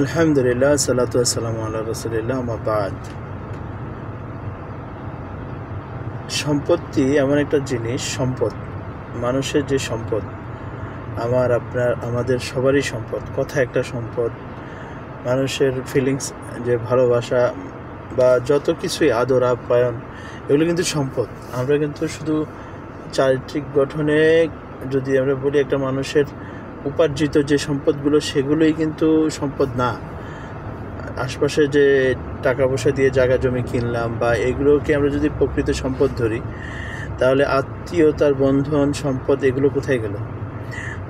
আলহামদুলিল্লাহ, সালাতু ওয়াসসালামু আলা রাসূলিল্লাহ, আম্মা বাদ। সম্পত্তি এমন একটা জিনিস, সম্পদ, মানুষের যে সম্পদ, আমাদের সবারই সম্পদ। কথা একটা সম্পদ, মানুষের ফিলিংস, যে ভালোবাসা বা যত কিছুই, আদর আপ্যায়ন, এগুলো কিন্তু সম্পদ। আমরা কিন্তু শুধু চারিত্রিক গঠনে যদি আমরা বলি, একটা মানুষের উপার্জিত যে সম্পদগুলো, সেগুলোই কিন্তু সম্পদ না। আশপাশে যে টাকা পয়সা দিয়ে জায়গা জমি কিনলাম বা এগুলোকে আমরা যদি প্রকৃত সম্পদ ধরি, তাহলে আত্মীয়তার বন্ধন, সম্পদ, এগুলো কোথায় গেল?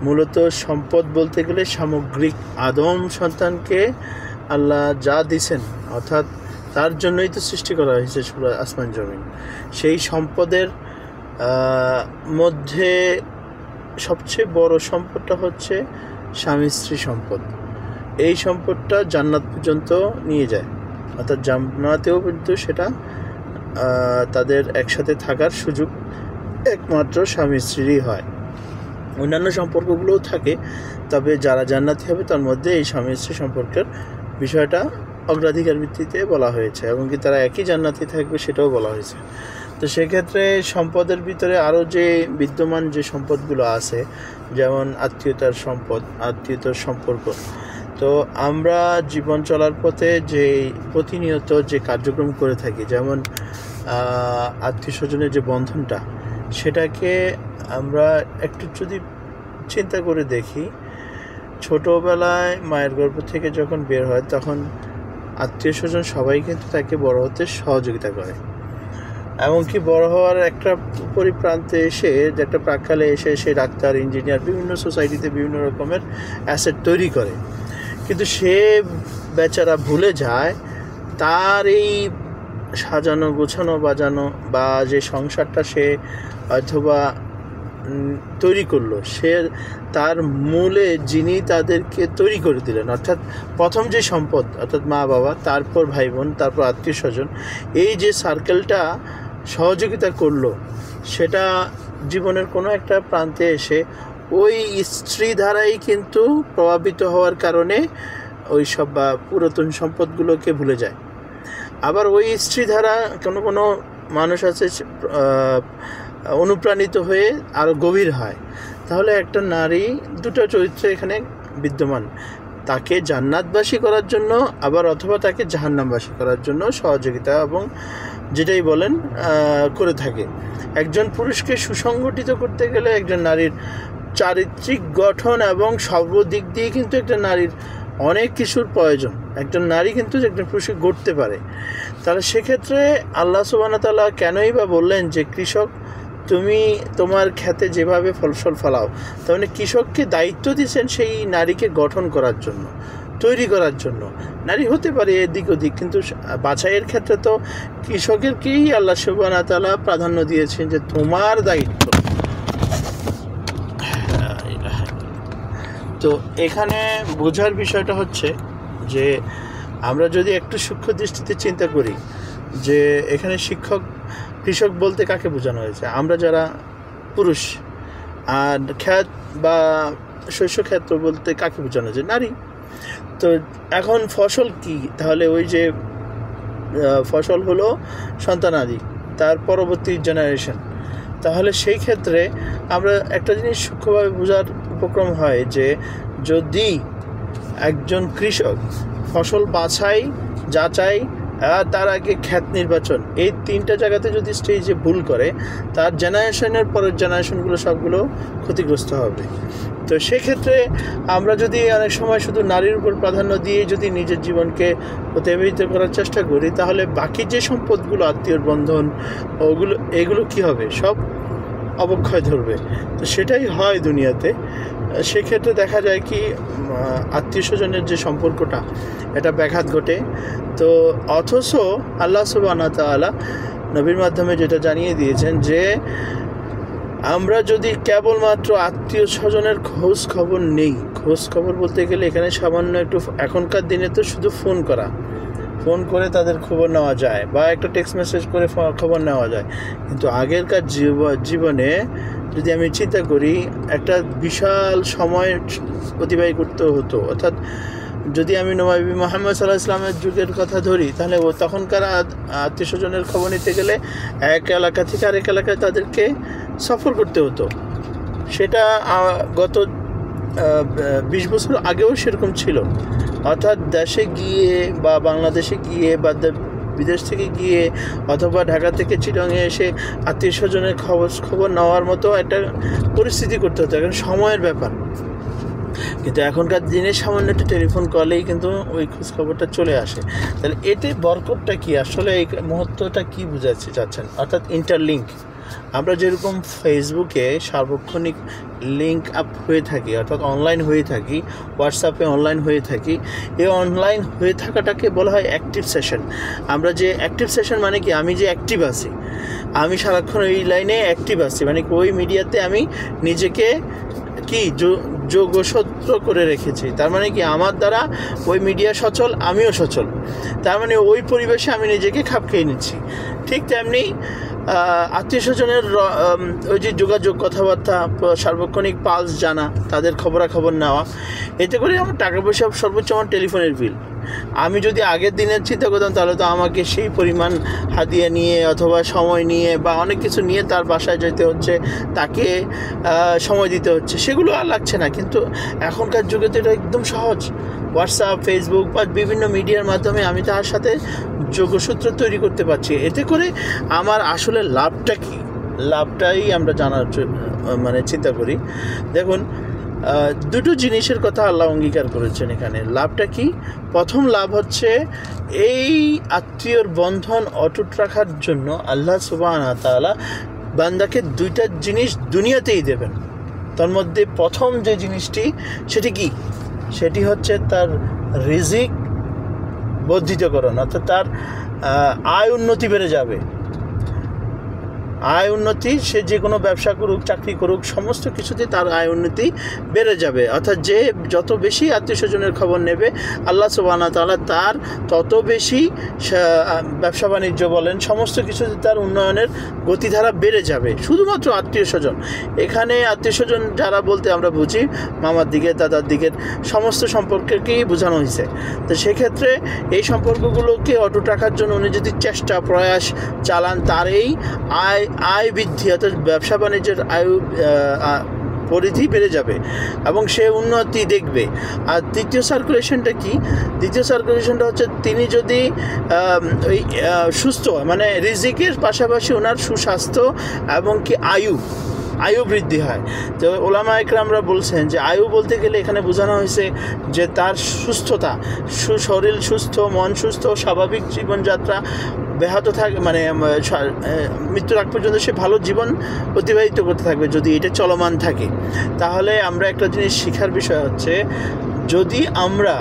মূলত সম্পদ বলতে গেলে সামগ্রিক আদম সন্তানকে আল্লাহ যা দিছেন, অর্থাৎ তার জন্যই তো সৃষ্টি করা হয়েছে আসমান জমিন। সেই সম্পদের মধ্যে সবচেয়ে বড় সম্পদটা হচ্ছে স্বামী স্ত্রী সম্পদ। এই সম্পদটা জান্নাত পর্যন্ত নিয়ে যায়, অর্থাৎ জান্নাতেও কিন্তু সেটা তাদের একসাথে থাকার সুযোগ একমাত্র স্বামী স্ত্রীরই হয়। অন্যান্য সম্পর্কগুলোও থাকে, তবে যারা জান্নাতি হবে তার মধ্যে এই স্বামী স্ত্রী সম্পর্কের বিষয়টা অগ্রাধিকার ভিত্তিতে বলা হয়েছে, এবং কি তারা একই জান্নাতি থাকবে সেটাও বলা হয়েছে। তো সেক্ষেত্রে সম্পদের ভিতরে আরও যে বিদ্যমান যে সম্পদগুলো আছে, যেমন আত্মীয়তার সম্পদ, আত্মীয়তার সম্পর্ক। তো আমরা জীবন চলার পথে যে প্রতিনিয়ত যে কার্যক্রম করে থাকি, যেমন আত্মীয় স্বজনের যে বন্ধনটা, সেটাকে আমরা একটু যদি চিন্তা করে দেখি, ছোটোবেলায় মায়ের গর্ভ থেকে যখন বের হয়, তখন আত্মীয় স্বজন সবাই কিন্তু তাকে বড় হতে সহযোগিতা করে। এমনকি বড় হওয়ার একটা পরিপ্রান্তে এসে, যে একটা প্রাককালে এসে সে ডাক্তার, ইঞ্জিনিয়ার, বিভিন্ন সোসাইটিতে বিভিন্ন রকমের অ্যাসেট তৈরি করে। কিন্তু সে বেচারা ভুলে যায় তার এই সাজানো, গোছানো, বাজানো বা যে সংসারটা সে অথবা তৈরি করলো, সে তার মূলে যিনি তাদেরকে তৈরি করে দিলেন, অর্থাৎ প্রথম যে সম্পদ, অর্থাৎ মা বাবা, তারপর ভাই বোন, তারপর আত্মীয় স্বজন, এই যে সার্কেলটা সহযোগিতা করলো, সেটা জীবনের কোনো একটা প্রান্তে এসে ওই স্ত্রী ধারাই কিন্তু প্রভাবিত হওয়ার কারণে ওই সব বা পুরাতন সম্পদগুলোকে ভুলে যায়। আবার ওই স্ত্রী ধারা কোনো মানুষ আছে অনুপ্রাণিত হয়ে আরও গভীর হয়। তাহলে একটা নারী দুটো চরিত্র এখানে বিদ্যমান, তাকে জান্নাতবাসী করার জন্য, আবার অথবা তাকে জাহান্নামবাসী করার জন্য সহযোগিতা এবং যেটাই বলেন করে থাকে। একজন পুরুষকে সুসংগঠিত করতে গেলে একজন নারীর চারিত্রিক গঠন এবং সর্বদিক দিয়ে কিন্তু একটা নারীর অনেক কিছুর প্রয়োজন। একজন নারী কিন্তু একজন পুরুষকে গড়তে পারে। তাহলে সেক্ষেত্রে আল্লাহ সুবহানাহু ওয়া তাআলা কেনই বা বললেন যে কৃষক, তুমি তোমার ক্ষেতে যেভাবে ফসল ফলাও, তার মানে কৃষককে দায়িত্ব দিয়েছেন সেই নারীকে গঠন করার জন্য, তৈরি করার জন্য। নারী হতে পারে এদিক ওদিক, কিন্তু বাছাইয়ের ক্ষেত্রে তো কৃষকেরকেই আল্লাহ সুবহানাহু ওয়া তাআলা প্রাধান্য দিয়েছেন যে তোমার দায়িত্ব। তো এখানে বোঝার বিষয়টা হচ্ছে যে আমরা যদি একটু সূক্ষ্ম দৃষ্টিতে চিন্তা করি, যে এখানে কৃষক বলতে কাকে বোঝানো হয়েছে? আমরা যারা পুরুষ। আর ক্ষেত বা শস্য ক্ষেত্র বলতে কাকে বোঝানো হয়েছে? নারী। তো এখন ফসল কি? তাহলে ওই যে ফসল হলো সন্তানাদি, তার পরবর্তী জেনারেশন। তাহলে সেই ক্ষেত্রে আমরা একটা জিনিস সূক্ষ্মভাবে বোঝার উপক্রম হয় যে যদি একজন কৃষক ফসল বাছাই, যাচাই, তার আগে ক্ষেত নির্বাচন, এই তিনটা জায়গাতে যদি স্টেজে ভুল করে, তার জেনারেশনের পরের জেনারেশনগুলো সবগুলো ক্ষতিগ্রস্ত হবে। তো সেক্ষেত্রে আমরা যদি অনেক সময় শুধু নারীর উপর প্রাধান্য দিয়ে যদি নিজের জীবনকে অতিবাহিত করার চেষ্টা করি, তাহলে বাকি যে সম্পদগুলো, আত্মীয়র বন্ধন, এগুলো কি হবে? সব অবক্ষয় ধরবে। তো সেটাই হয় দুনিয়াতে। সেক্ষেত্রে দেখা যায় কি, আত্মীয় স্বজনের যে সম্পর্কটা, এটা ব্যাঘাত ঘটে। তো অথচ আল্লাহ সুবহানাহু ওয়া তাআলা নবীর মাধ্যমে যেটা জানিয়ে দিয়েছেন যে আমরা যদি কেবলমাত্র আত্মীয় স্বজনের খোঁজ খবর নেই, খোঁজ খবর বলতে গেলে এখানে সামান্য একটু, এখনকার দিনে তো শুধু ফোন করে তাদের খবর নেওয়া যায়, বা একটা টেক্সট মেসেজ করে খবর নেওয়া যায়। কিন্তু আগেরকার জীবনে যদি আমি চিন্তা করি একটা বিশাল সময় অতিবাহিত করতে হতো। অর্থাৎ যদি আমি নবী মুহাম্মদ সাল্লাল্লাহু আলাইহি ওয়াসাল্লামের যুগের কথা ধরি, তাহলে তখনকার আত্মীয় স্বজনের খবর নিতে গেলে এক এলাকা থেকে আরেক এলাকায় তাদেরকে সফর করতে হতো। সেটা গত 20 বছর আগেও সেরকম ছিল। অর্থাৎ দেশে গিয়ে বা বাংলাদেশে গিয়ে বা বিদেশ থেকে গিয়ে অথবা ঢাকা থেকে চিটাঙে এসে আত্মীয় স্বজনের খবর নেওয়ার মতো একটা পরিস্থিতি করতে হতো, এখন সময়ের ব্যাপার। কিন্তু এখনকার দিনে সামান্য একটা টেলিফোন কলেই কিন্তু ওই খোঁজখবরটা চলে আসে। তাহলে এতে বরকতটা কি, আসলে এই মুহূর্তটা কী বোঝাতে চাচ্ছেন? অর্থাৎ ইন্টারলিঙ্ক। আমরা যেরকম ফেসবুকে সার্বক্ষণিক লিঙ্ক আপ হয়ে থাকি, অর্থাৎ অনলাইন হয়ে থাকি, হোয়াটসঅ্যাপে অনলাইন হয়ে থাকি, এই অনলাইন হয়ে থাকাটাকে বলা হয় অ্যাক্টিভ সেশন। আমরা যে অ্যাক্টিভ সেশন মানে কি, আমি যে অ্যাক্টিভ আছি, আমি সারাক্ষণ ওই লাইনে অ্যাক্টিভ আছি, মানে ওই মিডিয়াতে আমি নিজেকে কি যোগসূত্র করে রেখেছি। তার মানে কি, আমার দ্বারা ওই মিডিয়া সচল, আমিও সচল। তার মানে ওই পরিবেশে আমি নিজেকে খাপ খেয়ে নিচ্ছি। ঠিক তেমনি আত্মীয় স্বজনের ওই যে যোগাযোগ, কথাবার্তা, সার্বক্ষণিক পালস জানা, তাদের খবরাখবর নেওয়া, এতে করে আমার টাকা পয়সা সর্বোচ্চ আমার টেলিফোনের বিল। আমি যদি আগের দিনের চিন্তা করতাম, তাহলে তো আমাকে সেই পরিমাণ হাদিয়া নিয়ে অথবা সময় নিয়ে বা অনেক কিছু নিয়ে তার বাসায় যেতে হচ্ছে, তাকে সময় দিতে হচ্ছে, সেগুলো আর লাগছে না। কিন্তু এখনকার যুগে তো এটা একদম সহজ। হোয়াটসঅ্যাপ, ফেসবুক বা বিভিন্ন মিডিয়ার মাধ্যমে আমি তার সাথে যোগসূত্র তৈরি করতে পারছি। এতে করে আমার আসলে লাভটা কী, লাভটাই আমরা জানার মানে চিন্তা করি। দেখুন, দুটো জিনিসের কথা আল্লাহ অঙ্গীকার করেছেন এখানে। লাভটা কি? প্রথম লাভ হচ্ছে এই আত্মীয়র বন্ধন অটুট রাখার জন্য আল্লাহ সুবহানাহু ওয়া তাআলা বান্দাকে দুইটা জিনিস দুনিয়াতেই দেবেন। তার মধ্যে প্রথম যে জিনিসটি, সেটি কি? সেটি হচ্ছে তার রিজিক বর্ধিতকরণ, অর্থাৎ তার আয় উন্নতি বেড়ে যাবে। আয় উন্নতি, সে যে কোনো ব্যবসা করুক, চাকরি করুক, সমস্ত কিছুতে তার আয় উন্নতি বেড়ে যাবে। অর্থাৎ যে যত বেশি আত্মীয় স্বজনের খবর নেবে, আল্লাহ সুবহানাহু ওয়া তাআলা তার তত বেশি ব্যবসা বাণিজ্য বলেন, সমস্ত কিছুতে তার উন্নয়নের গতিধারা বেড়ে যাবে। শুধুমাত্র আত্মীয় স্বজন, এখানে আত্মীয় স্বজন যারা বলতে আমরা বুঝি মামার দিকের, দাদার দিকের সমস্ত সম্পর্ককেই বোঝানো হয়েছে। তো সেক্ষেত্রে এই সম্পর্কগুলোকে অটুট রাখার জন্য উনি যদি চেষ্টা প্রয়াস চালান, তার এই আয় বৃদ্ধি, অর্থাৎ ব্যবসা বাণিজ্যের পরিধি বেড়ে যাবে এবং সে উন্নতি দেখবে। আর দ্বিতীয় সার্কুলেশনটা কি? দ্বিতীয় সার্কুলেশনটা হচ্ছে তিনি যদি ওই সুস্থ, মানে রিজিকের পাশাপাশি ওনার সুস্বাস্থ্য এবং কি আয়ু বৃদ্ধি হয়। তো ওলামা ইকরামরা বলছেন যে আয়ু বলতে গেলে এখানে বোঝানো হয়েছে যে তার সুস্থতা, শরীর সুস্থ, মন সুস্থ, স্বাভাবিক জীবনযাত্রা ব্যাহত থাকে, মানে মৃত্যুর আগ পর্যন্ত সে ভালো জীবন অতিবাহিত করতে থাকবে যদি এটা চলমান থাকে। তাহলে আমরা একটা জিনিস শিখার বিষয় হচ্ছে, যদি আমরা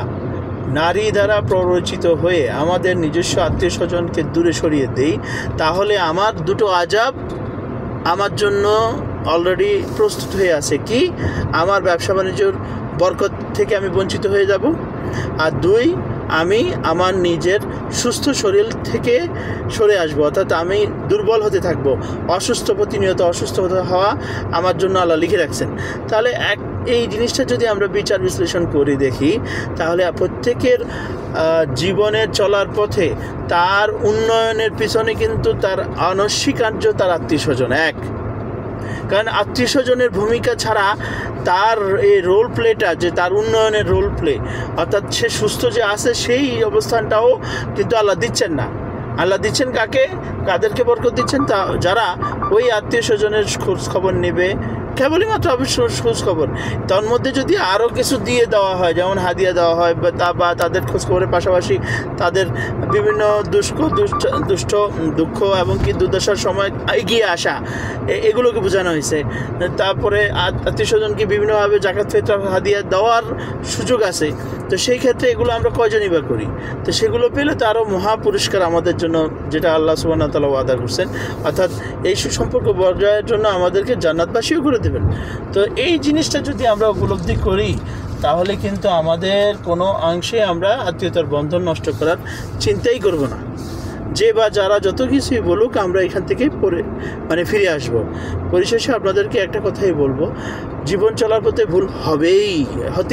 নারী দ্বারা প্ররোচিত হয়ে আমাদের নিজস্ব আত্মীয় স্বজনকে দূরে সরিয়ে দেই, তাহলে আমার দুটো আযাব আমার জন্য অলরেডি প্রস্তুত হয়ে আছে। কি? আমার ব্যবসা বাণিজ্যর বরকত থেকে আমি বঞ্চিত হয়ে যাব, আর দুই, আমি আমার নিজের সুস্থ শরীর থেকে সরে আসবো, অর্থাৎ আমি দুর্বল হতে থাকবো। অসুস্থ, প্রতিনিয়ত অসুস্থ হওয়া আমার জন্য আল্লাহ লিখে রাখছেন। তাহলে এই জিনিসটা যদি আমরা বিচার বিশ্লেষণ করে দেখি, তাহলে প্রত্যেকের জীবনের চলার পথে তার উন্নয়নের পিছনে কিন্তু তার অনস্বীকার্য তার আত্মীয় স্বজন এক। কারণ আত্মীয় স্বজনের ভূমিকা ছাড়া তার এই রোল প্লেটা, যে তার উন্নয়নের রোল প্লে, অর্থাৎ সে সুস্থ যে আছে সেই অবস্থানটাও কিন্তু আল্লাহ দিচ্ছেন না। আল্লাহ দিচ্ছেন কাদেরকে বরকত দিচ্ছেন? তা যারা ওই আত্মীয় স্বজনের খোঁজ খবর নেবে, কেবলই মাত্র খোঁজ খবর। তার মধ্যে যদি আরও কিছু দিয়ে দেওয়া হয়, যেমন হাদিয়া দেওয়া হয়, বা তাদের খোঁজ খবরের পাশাপাশি তাদের বিভিন্ন দুঃখ এবং কি দুর্দশার সময় এগিয়ে আসা, এগুলোকে বোঝানো হয়েছে। তারপরে আত্মীয় স্বজনকে বিভিন্নভাবে জাকাত ফিতরা হাদিয়া দেওয়ার সুযোগ আছে। তো সেই ক্ষেত্রে এগুলো আমরা কয়জনই বা করি? তো সেগুলো পেলে তো আরও মহা পুরস্কার আমাদের জন্য, যেটা আল্লাহ সুবহানাহু ওয়া তাআলা ওয়াদা করছেন। অর্থাৎ এই সুসম্পর্ক বজায়ের জন্য আমাদেরকে জান্নাতবাসীও করে দেবেন। তো এই জিনিসটা যদি আমরা উপলব্ধি করি, তাহলে কিন্তু আমাদের কোনো অংশে আমরা আত্মীয়তার বন্ধন নষ্ট করার চিন্তাই করব না। যে বা যারা যত কিছুই বলুক, আমরা এখান থেকে ফিরে আসব। পরিশেষে আপনাদেরকে একটা কথাই বলবো, জীবন চলার পথে ভুল হতে